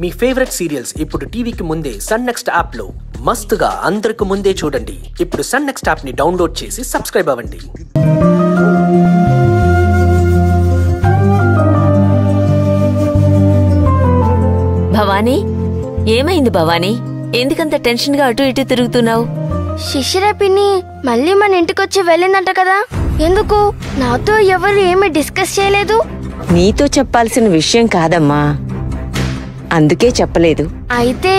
మీ favourite serials ఇప్పుడు టీవీకి ముందే సన్ నెక్స్ట్ యాప్ లో మస్తుగా అందరికి ముందే చూడండి. ఇప్పుడు సన్ నెక్స్ట్ యాప్ ని డౌన్లోడ్ చేసి సబ్స్క్రైబ్ అవ్వండి. భవానీ, ఏమైంది భవానీ? ఎందుకంత టెన్షన్ గా అటు ఇటు తిరుగుతున్నావు? శిశిర పిన్ని మళ్ళీ మన ఇంటికొచ్చి వెళ్ళిందంట కదా, ఎందుకు నాతో ఎవరు ఏమీ డిస్కస్ చేయలేదు? నీతో చెప్పాల్సిన విషయం కాదమ్మా, అందుకే చెప్పలేదు. అయితే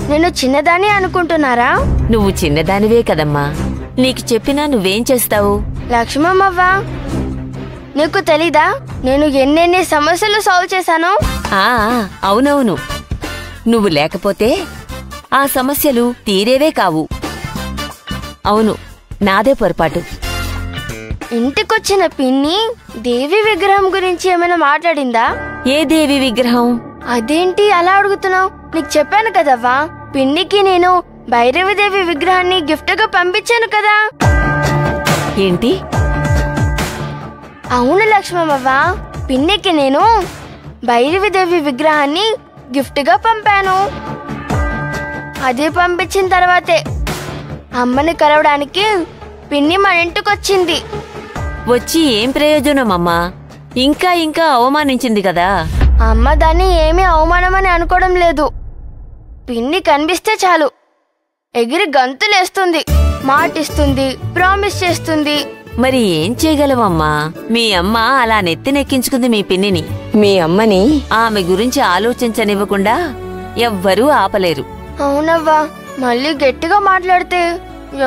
నేను చిన్నదాని అనుకుంటున్నారా? నువ్వు చిన్నదానివే కదమ్మా, నీకు చెప్పినా నువ్వేం చేస్తావు? లక్ష్మమ్మవ్వ, నీకు తెలీదా నేను ఎన్నెన్ని సమస్యలు సాల్వ్ చేశాను? అవునవును, నువ్వు లేకపోతే ఆ సమస్యలు తీరేవే కావు. అవును, నాదే పొరపాటు. ఇంటికొచ్చిన పిన్ని దేవి విగ్రహం గురించి ఏమైనా మాట్లాడిందా? ఏ దేవి విగ్రహం? అదేంటి అలా అడుగుతున్నావు? నీకు చెప్పాను కదవ్వా, పిన్నికి నేను భైరవిదేవి విగ్రహాన్ని గిఫ్ట్ గా పంపించాను కదా. ఏంటి? అవును లక్ష్మమ్మవ్వ, పిన్నికి నేను భైరవిదేవి విగ్రహాన్ని గిఫ్ట్ గా పంపాను. అది పంపించిన తర్వాతే అమ్మని కలవడానికి పిన్ని మన ఇంటికొచ్చింది. వచ్చి ఏం ప్రయోజనమమ్మా? ఇంకా ఇంకా అవమానించింది కదా. అమ్మ దాన్ని ఏమీ అవమానమని అనుకోవడం లేదు. పిన్ని కనిపిస్తే చాలు ఎగిరి గంతులేస్తుంది, మాటిస్తుంది, ప్రామిస్ చేస్తుంది. మరి ఏం చేయగలవమ్మా? మీ అమ్మ అలా నెత్తినెక్కించుకుంది మీ పిన్నిని. మీ అమ్మని ఆమె గురించి ఆలోచించనివ్వకుండా ఎవ్వరూ ఆపలేరు. అవునవ్వా, మళ్ళీ గట్టిగా మాట్లాడితే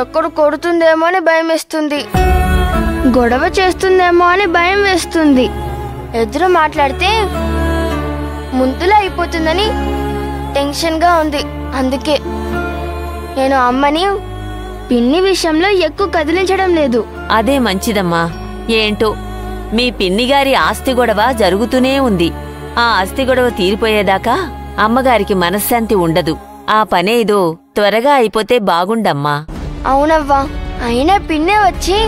ఎక్కడ కొడుతుందేమో అని భయం వేస్తుంది, గొడవ చేస్తుందేమో అని భయం వేస్తుంది. ఎదురు మాట్లాడితే ముందులా అయిపోతుందని టెన్షన్ గా ఉంది. అందుకే నేను అమ్మని పిన్ని విషయంలో ఎక్కువ కదిలించడం లేదు. అదే మంచిదమ్మా. ఏంటో మీ పిన్నిగారి ఆస్తి గొడవ జరుగుతూనే ఉంది. ఆ ఆస్తి గొడవ తీరిపోయేదాకా అమ్మగారికి మనశ్శాంతి ఉండదు. ఆ పనేదో త్వరగా అయిపోతే బాగుండమ్మా. అవునవ్వా, అయినా పిన్నే వచ్చి